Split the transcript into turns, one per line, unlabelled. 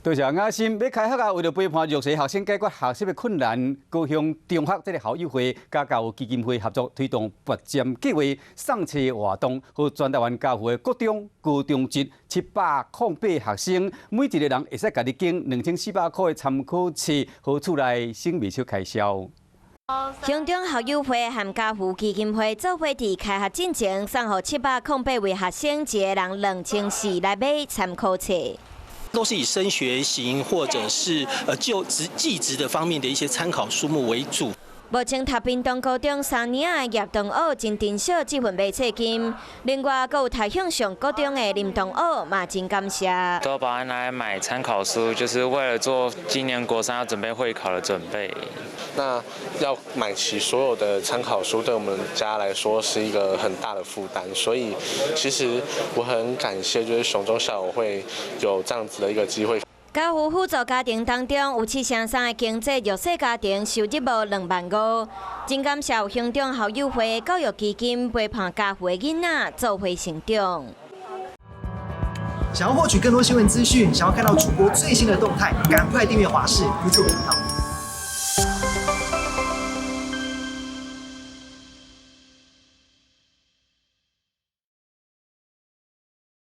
多谢雅心要开学啊，为了陪伴弱势学生解决学习的困难，高雄中学这个校友会甲教育基金会合作推动拔尖计划送册活动，和全台湾教会国中、高中职708学生，每一个人会使家己捐2400块的参考册，和厝内省未少开销。
乡中校友会和家父基金会做伙伫开学进前，送予708位学生，一个人2400来买参考册。
都是以升学型或者是就职技职的方面的一些参考书目为主。
目前读屏东高中3年的叶东奥真珍惜这份买册金，另外还有台向上高中的林东奥嘛真感谢。
都把它拿来买参考书，就是为了做今年国3要准备会考的准备。
那要买齐所有的参考书，对我们家来说是一个很大的负担，所以其实我很感谢，就是雄中校友会有这样子的一个机会。
家父辅助家庭当中有7成3的经济弱势家庭收入无25000，真感谢有乡中校友会教育基金陪伴家父的囡仔做伙成长。
想要获取更多新闻资讯，想要看到主播最新的动态，赶快订阅华视 YouTube 频道。